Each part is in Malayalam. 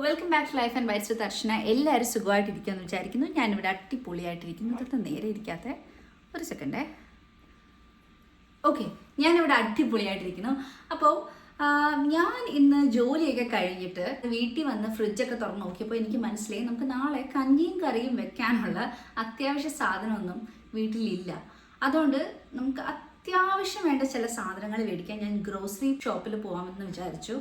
Welcome back to life and whites with Archana. എല്ലാവരും സുഖമായിട്ടിരിക്കുമെന്ന് വിചാരിക്കുന്നു. ഞാനിവിടെ അടിപൊളിയായിട്ടിരിക്കുന്നു. ഇതൊക്കെ നേരെ ഇരിക്കാത്ത ഒരു സെക്കൻഡേ. ഓക്കെ, ഞാനിവിടെ അടിപൊളിയായിട്ടിരിക്കുന്നു. അപ്പോൾ ഞാൻ ഇന്ന് ജോലിയൊക്കെ കഴിഞ്ഞിട്ട് വീട്ടിൽ വന്ന് ഫ്രിഡ്ജൊക്കെ തുറന്ന് നോക്കിയപ്പോൾ എനിക്ക് മനസ്സിലായി നമുക്ക് നാളെ കഞ്ഞിയും കറിയും വെക്കാനുള്ള അത്യാവശ്യ സാധനമൊന്നും വീട്ടിലില്ല. അതുകൊണ്ട് നമുക്ക് അത്യാവശ്യം വേണ്ട ചില സാധനങ്ങൾ മേടിക്കാൻ ഞാൻ ഗ്രോസറി ഷോപ്പിൽ പോകാമെന്ന് വിചാരിച്ചു.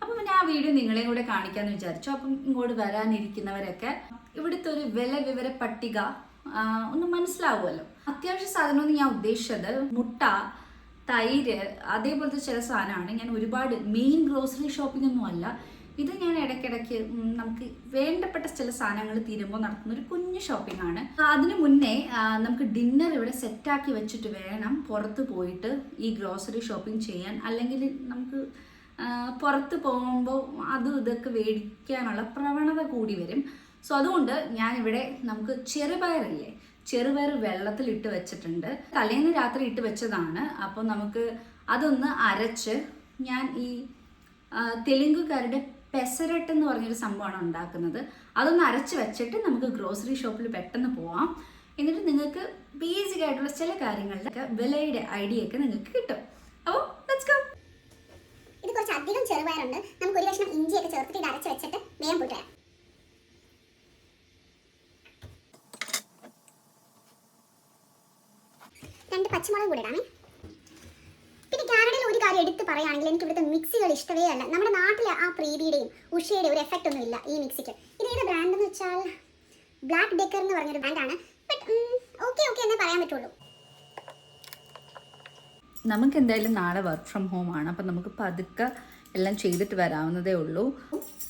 അപ്പം പിന്നെ ആ വീഡിയോ നിങ്ങളെയും കൂടെ കാണിക്കാമെന്ന് വിചാരിച്ചു. അപ്പം ഇങ്ങോട്ട് വരാനിരിക്കുന്നവരൊക്കെ ഇവിടുത്തെ ഒരു വില വിവര പട്ടിക ഒന്ന് മനസ്സിലാവുമല്ലോ. അത്യാവശ്യ സാധനമൊന്നും ഞാൻ ഉദ്ദേശിച്ചത് മുട്ട, തൈര്, അതേപോലത്തെ ചില സാധനമാണ്. ഞാൻ ഒരുപാട് മെയിൻ ഗ്രോസറി ഷോപ്പിംഗ് ഒന്നും അല്ല. ഇത് ഞാൻ ഇടയ്ക്കിടയ്ക്ക് നമുക്ക് വേണ്ടപ്പെട്ട ചില സാധനങ്ങൾ തീരുമ്പോൾ നടത്തുന്ന ഒരു കുഞ്ഞു ഷോപ്പിംഗ് ആണ്. അതിനു മുന്നേ നമുക്ക് ഡിന്നർ ഇവിടെ സെറ്റാക്കി വെച്ചിട്ട് വേണം പുറത്ത് പോയിട്ട് ഈ ഗ്രോസറി ഷോപ്പിംഗ് ചെയ്യാൻ. അല്ലെങ്കിൽ നമുക്ക് പുറത്ത് പോകുമ്പോൾ അതും ഇതൊക്കെ മേടിക്കാനുള്ള പ്രവണത കൂടി വരും. സോ അതുകൊണ്ട് ഞാനിവിടെ നമുക്ക് ചെറുപയറില്ലേ, ചെറുപയർ വെള്ളത്തിലിട്ട് വെച്ചിട്ടുണ്ട്. തലേന്ന് രാത്രി ഇട്ട് വെച്ചതാണ്. അപ്പോൾ നമുക്ക് അതൊന്ന് അരച്ച്, ഞാൻ ഈ തെലുങ്കുകാരുടെ പെസരട്ട് എന്ന് പറഞ്ഞൊരു സംഭവമാണ് ഉണ്ടാക്കുന്നത്. അതൊന്ന് അരച്ച് വെച്ചിട്ട് നമുക്ക് ഗ്രോസറി ഷോപ്പിൽ പെട്ടെന്ന് പോവാം. എന്നിട്ട് നിങ്ങൾക്ക് ബേസിക് ആയിട്ടുള്ള ചില കാര്യങ്ങളുടെ വിലയുടെ ഐഡിയ ഒക്കെ നിങ്ങൾക്ക് കിട്ടും. അപ്പോൾ ലെറ്റ്സ് ഗോ. ഇത് കുറച്ച് അധികം ചെറുപയറുണ്ട്. നമുക്ക് ഒരു കഷ്ണം ഇഞ്ചിയൊക്കെ ചേർത്തിട്ട് ഇത് അരച്ച് വെച്ചിട്ട് വേഗം പോയിട്ട് വരാം. രണ്ട് പച്ചമുളക് കൂടെ ഇടാമേ. പിന്നെ കാനഡയിൽ ഒരു കാര്യം എടുത്ത് പറയുകയാണെങ്കിൽ എനിക്ക് ഇവിടുത്തെ മിക്സികൾ ഇഷ്ടമേ അല്ല. നമ്മുടെ നാട്ടിലെ ആ പ്രീതിയുടെയും ഉഷയുടെയും ഒരു എഫക്റ്റ് ഒന്നും ഇല്ല ഈ മിക്സിക്ക്. ഇത് ഏത് ബ്രാൻഡ് എന്ന് വെച്ചാൽ ബ്ലാക്ക് ഡെക്കർ എന്ന് പറഞ്ഞൊരു ബ്രാൻഡാണ്. ബട്ട് ഓക്കെ എന്നേ പറയാൻ പറ്റുള്ളൂ. നമുക്ക് എന്തായാലും നാളെ വർക്ക് ഫ്രം ഹോം ആണ്. അപ്പം നമുക്ക് പതുക്കെ എല്ലാം ചെയ്തിട്ട് വരാവുന്നതേ ഉള്ളൂ.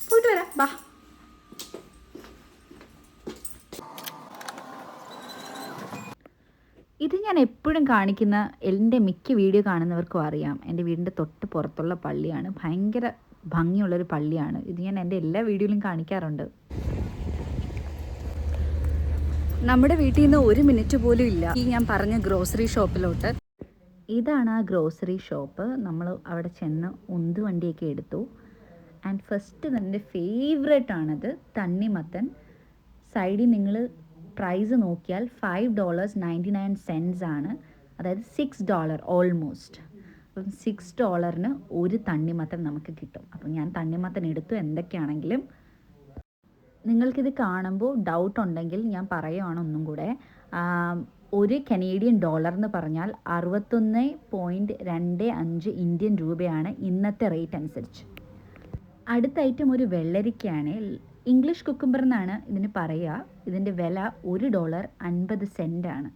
പോയിട്ട് വരാം, ബാ. ഇത് ഞാൻ എപ്പോഴും കാണിക്കുന്ന, എൻ്റെ മിക്ക വീഡിയോ കാണുന്നവർക്കും അറിയാം, എൻ്റെ വീടിൻ്റെ തൊട്ട് പുറത്തുള്ള പള്ളിയാണ്. ഭയങ്കര ഭംഗിയുള്ളൊരു പള്ളിയാണ്. ഇത് ഞാൻ എൻ്റെ എല്ലാ വീഡിയോയിലും കാണിക്കാറുണ്ട്. നമ്മുടെ വീട്ടിൽ നിന്ന് 1 മിനിറ്റ് പോലും ഇല്ല ഈ ഞാൻ പറഞ്ഞ ഗ്രോസറി ഷോപ്പിലോട്ട്. ഇതാണ് ആ ഗ്രോസറി ഷോപ്പ്. നമ്മൾ അവിടെ ചെന്ന് ഉന്തുവണ്ടിയൊക്കെ എടുത്തു. ആൻഡ് ഫസ്റ്റ് എൻ്റെ ഫേവറേറ്റ് ആണത് തണ്ണിമത്തൻ. സൈഡിൽ നിങ്ങൾ പ്രൈസ് നോക്കിയാൽ $5.99 ആണ്. അതായത് $6 ഓൾമോസ്റ്റ്. അപ്പം $6 ഒരു തണ്ണിമത്തൻ നമുക്ക് കിട്ടും. അപ്പം ഞാൻ തണ്ണിമത്തൻ എടുത്തു. എന്തൊക്കെയാണെങ്കിലും നിങ്ങൾക്കിത് കാണുമ്പോൾ ഡൗട്ട് ഉണ്ടെങ്കിൽ ഞാൻ പറയുവാണ് ഒന്നും കൂടെ. ഒരു കനേഡിയൻ ഡോളർ എന്ന് പറഞ്ഞാൽ 61.25 ഇന്ത്യൻ രൂപയാണ് ഇന്നത്തെ റേറ്റ് അനുസരിച്ച്. അടുത്ത ഐറ്റം ഒരു വെള്ളരിക്കയാണ്. ഇംഗ്ലീഷ് കുക്കുംബർ എന്നാണ് ഇതിന് പറയുക. ഇതിൻ്റെ വില $1.50 ആണ്.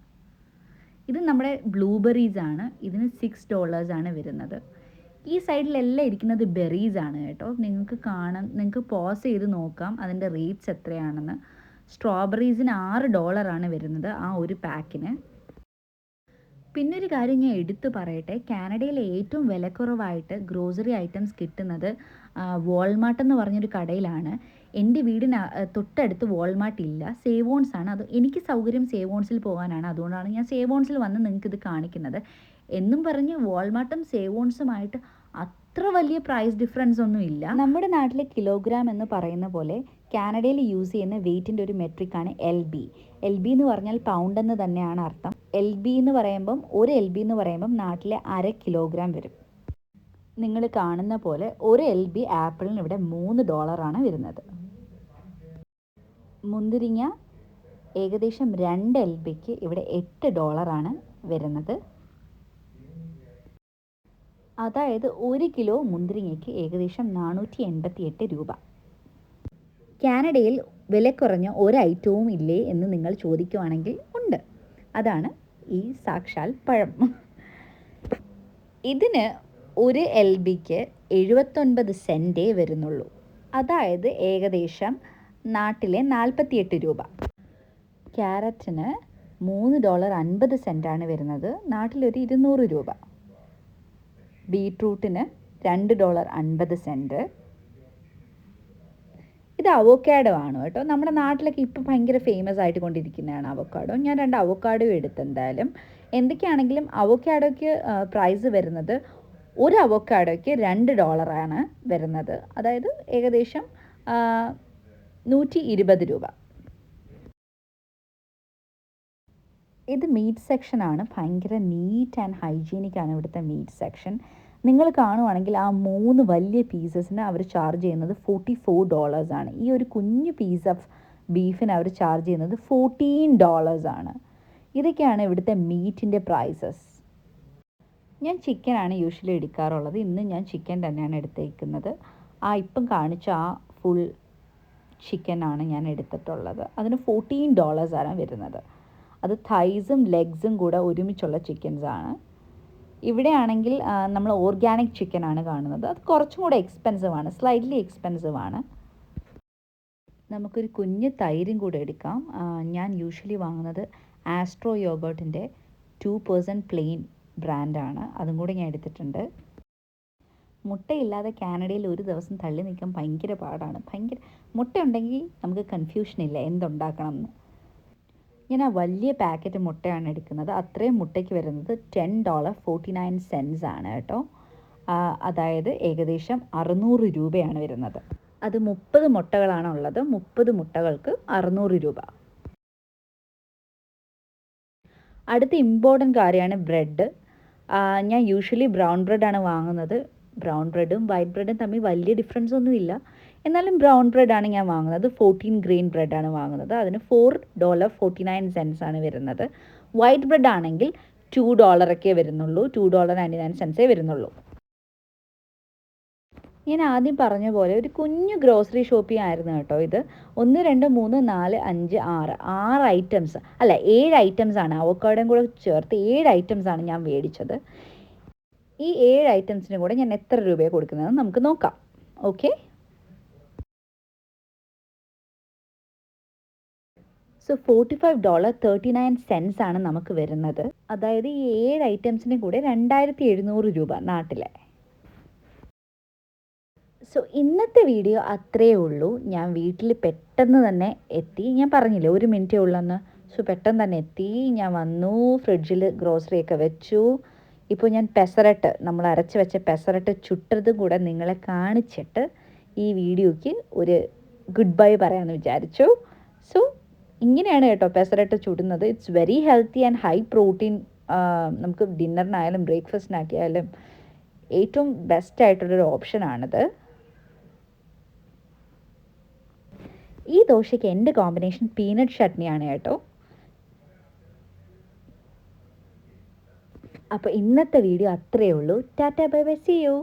ഇത് നമ്മുടെ ബ്ലൂബെറീസ് ആണ്. ഇതിന് $6 ആണ് വരുന്നത്. ഈ സൈഡിലെല്ലാം ഇരിക്കുന്നത് ബെറീസ് ആണ് കേട്ടോ. നിങ്ങൾക്ക് പോസ് ചെയ്ത് നോക്കാം അതിൻ്റെ റേറ്റ്സ് എത്രയാണെന്ന്. സ്ട്രോബെറീസിന് $6 ആണ് വരുന്നത് ആ ഒരു പാക്കിന്. പിന്നൊരു കാര്യം ഞാൻ എടുത്തു പറയട്ടെ, കാനഡയിലെ ഏറ്റവും വിലക്കുറവായിട്ട് ഗ്രോസറി ഐറ്റംസ് കിട്ടുന്നത് വാൾമാർട്ട് എന്ന് പറഞ്ഞൊരു കടയിലാണ്. എൻ്റെ വീടിന് തൊട്ടടുത്ത് വാൾമാർട്ട് ഇല്ല, സേവോൺസ് ആണ്. അത് എനിക്ക് സൗകര്യം സേവോൺസിൽ പോകാനാണ്. അതുകൊണ്ടാണ് ഞാൻ സേവോൺസിൽ വന്ന് നിങ്ങൾക്കിത് കാണിക്കുന്നത്. എന്നും പറഞ്ഞ് വാൾമാർട്ടും സേവോൺസുമായിട്ട് അത്ര വലിയ പ്രൈസ് ഡിഫറൻസ് ഒന്നും ഇല്ല. നമ്മുടെ നാട്ടിലെ കിലോഗ്രാം എന്ന് പറയുന്ന പോലെ കാനഡയിൽ യൂസ് ചെയ്യുന്ന വെയ്റ്റിൻ്റെ ഒരു മെട്രിക്കാണ് LB. LB എന്ന് പറഞ്ഞാൽ പൗണ്ട് എന്ന് തന്നെയാണ് അർത്ഥം. LB എന്ന് പറയുമ്പം LB എന്ന് പറയുമ്പം നാട്ടിലെ 1/2 കിലോഗ്രാം വരും. നിങ്ങൾ കാണുന്ന പോലെ ഒരു LB ആപ്പിളിന് ഇവിടെ $3 ആണ് വരുന്നത്. മുന്തിരിങ്ങ ഏകദേശം 2 LBക്ക് ഇവിടെ $8 ആണ് വരുന്നത്. അതായത് 1 കിലോ മുന്തിരിങ്ങയ്ക്ക് ഏകദേശം 488 രൂപ. കാനഡയിൽ വില കുറഞ്ഞ ഒരു ഐറ്റവും ഇല്ലേ എന്ന് നിങ്ങൾ ചോദിക്കുവാണെങ്കിൽ ഉണ്ട്. അതാണ് ഈ സാക്ഷാൽ പഴം. ഇതിന് ഒരു LBക്ക് 79 സെൻറ്റേ വരുന്നുള്ളൂ. അതായത് ഏകദേശം നാട്ടിലെ 48 രൂപ. ക്യാരറ്റിന് $3.50 ആണ് വരുന്നത്. നാട്ടിലൊരു 200 രൂപ. ബീട്രൂട്ടിന് $2.50. ഇത് അവോക്കാഡോ ആണ് കേട്ടോ. നമ്മുടെ നാട്ടിലൊക്കെ ഇപ്പോൾ ഭയങ്കര ഫേമസ് ആയിട്ട് കൊണ്ടിരിക്കുന്നതാണ് അവോക്കാഡോ. ഞാൻ 2 അവോക്കാഡോ എടുത്ത് എന്തായാലും. എന്തൊക്കെയാണെങ്കിലും അവോക്കാഡോയ്ക്ക് പ്രൈസ് വരുന്നത് ഒരു അവോക്കാഡോയ്ക്ക് $2 ആണ് വരുന്നത്. അതായത് ഏകദേശം 120 രൂപ. ഇത് മീറ്റ് സെക്ഷനാണ്. ഭയങ്കര നീറ്റ് ആൻഡ് ഹൈജീനിക് ആണ് ഇവിടുത്തെ മീറ്റ് സെക്ഷൻ. നിങ്ങൾ കാണുവാണെങ്കിൽ ആ 3 വലിയ പീസസിന് അവർ ചാർജ് ചെയ്യുന്നത് $44 ആണ്. ഈ ഒരു കുഞ്ഞു പീസ് ഓഫ് ബീഫിന് അവർ ചാർജ് ചെയ്യുന്നത് $14 ആണ്. ഇതൊക്കെയാണ് ഇവിടുത്തെ മീറ്റിൻ്റെ പ്രൈസസ്. ഞാൻ ചിക്കനാണ് യൂഷ്വലി എടുക്കാറുള്ളത്. ഇന്ന് ഞാൻ ചിക്കൻ തന്നെയാണ് എടുത്തേക്കുന്നത്. ഇപ്പം കാണിച്ച ആ ഫുൾ ചിക്കനാണ് ഞാൻ എടുത്തിട്ടുള്ളത്. അതിന് $14 ആണ് വരുന്നത്. അത് തൈസും ലെഗ്സും കൂടെ ഒരുമിച്ചുള്ള ചിക്കൻസാണ്. ഇവിടെയാണെങ്കിൽ നമ്മൾ ഓർഗാനിക് ചിക്കനാണ് കാണുന്നത്. അത് കുറച്ചും കൂടെ എക്സ്പെൻസീവാണ്, സ്ലൈറ്റ്ലി എക്സ്പെൻസീവാണ്. നമുക്കൊരു കുഞ്ഞ് തൈരും കൂടെ എടുക്കാം. ഞാൻ യൂഷ്വലി വാങ്ങുന്നത് ആസ്ട്രോ യോഗേർട്ടിൻ്റെ 2% പ്ലെയിൻ ബ്രാൻഡാണ്. അതും കൂടെ ഞാൻ എടുത്തിട്ടുണ്ട്. മുട്ടയില്ലാതെ കാനഡയിൽ ഒരു ദിവസം തള്ളി നിൽക്കാൻ ഭയങ്കര പാടാണ്. മുട്ട ഉണ്ടെങ്കിൽ നമുക്ക് കൺഫ്യൂഷനില്ല എന്തുണ്ടാക്കണം എന്ന്. ഞാൻ ആ വലിയ പാക്കറ്റ് മുട്ടയാണ് എടുക്കുന്നത്. അത്രയും മുട്ടയ്ക്ക് വരുന്നത് $10.49 ആണ് കേട്ടോ. അതായത് ഏകദേശം 600 രൂപയാണ് വരുന്നത്. അത് 30 മുട്ടകളാണ് ഉള്ളത്. 30 മുട്ടകൾക്ക് 600 രൂപ. അടുത്ത ഇമ്പോർട്ടൻറ്റ് കാര്യമാണ് ബ്രെഡ്. ഞാൻ യൂഷ്വലി ബ്രൗൺ ബ്രെഡാണ് വാങ്ങുന്നത്. ബ്രൗൺ ബ്രെഡും വൈറ്റ് ബ്രെഡും തമ്മിൽ വലിയ ഡിഫറൻസ് ഒന്നുമില്ല. എന്നാലും ബ്രൗൺ ബ്രെഡാണ് ഞാൻ വാങ്ങുന്നത്. 14 ഗ്രെയിൻ ബ്രെഡാണ് വാങ്ങുന്നത്. അതിന് $4.49 ആണ് വരുന്നത്. വൈറ്റ് ബ്രെഡ് ആണെങ്കിൽ $2 വരുന്നുള്ളൂ. $2.99 വരുന്നുള്ളൂ. ഞാൻ ആദ്യം പറഞ്ഞ പോലെ ഒരു കുഞ്ഞു ഗ്രോസറി ഷോപ്പിംഗ് ആയിരുന്നു കേട്ടോ ഇത്. 1 2 3 4 5 6 ഐറ്റംസ് അല്ല 7 ഐറ്റംസ് ആണ്. അവക്കാഡോയും കൂടെ ചേർത്ത് 7 ഐറ്റംസ് ആണ് ഞാൻ മേടിച്ചത്. ഈ 7 ഐറ്റംസിന് കൂടെ ഞാൻ എത്ര രൂപയാണ് കൊടുക്കുന്നതെന്ന് നമുക്ക് നോക്കാം. ഓക്കെ, സോ $45.39 ആണ് നമുക്ക് വരുന്നത്. അതായത് ഈ 7 ഐറ്റംസിന് കൂടെ 2700 രൂപ നാട്ടിലെ. സോ ഇന്നത്തെ വീഡിയോ അത്രയേ ഉള്ളൂ. ഞാൻ വീട്ടിൽ പെട്ടെന്ന് തന്നെ എത്തി. ഞാൻ പറഞ്ഞില്ലേ 1 മിനിറ്റേ ഉള്ളെന്ന്. സോ പെട്ടെന്ന് തന്നെ എത്തി. ഞാൻ വന്നു, ഫ്രിഡ്ജിൽ ഗ്രോസറിയൊക്കെ വെച്ചു. ഇപ്പോൾ ഞാൻ പെസറട്ട്, നമ്മൾ അരച്ച് വെച്ച പെസറട്ട് ചുട്ടതും കൂടെ നിങ്ങളെ കാണിച്ചിട്ട് ഈ വീഡിയോയ്ക്ക് ഒരു ഗുഡ് ബൈ പറയാമെന്ന് വിചാരിച്ചു. സോ ഇങ്ങനെയാണ് കേട്ടോ പെസറട്ട് ചുടുന്നത്. It's very healthy and high protein. നമുക്ക് ഡിന്നറിനായാലും ബ്രേക്ക്ഫാസ്റ്റിനാക്കിയാലും ഏറ്റവും ബെസ്റ്റായിട്ടുള്ളൊരു ഓപ്ഷനാണിത്. ഈ ദോശയ്ക്ക് എൻ്റെ കോമ്പിനേഷൻ പീനട്ട് ചട്നിയാണ് കേട്ടോ. അപ്പോൾ ഇന്നത്തെ വീഡിയോ അത്രയേ ഉള്ളൂ. Tata bye bye, see U.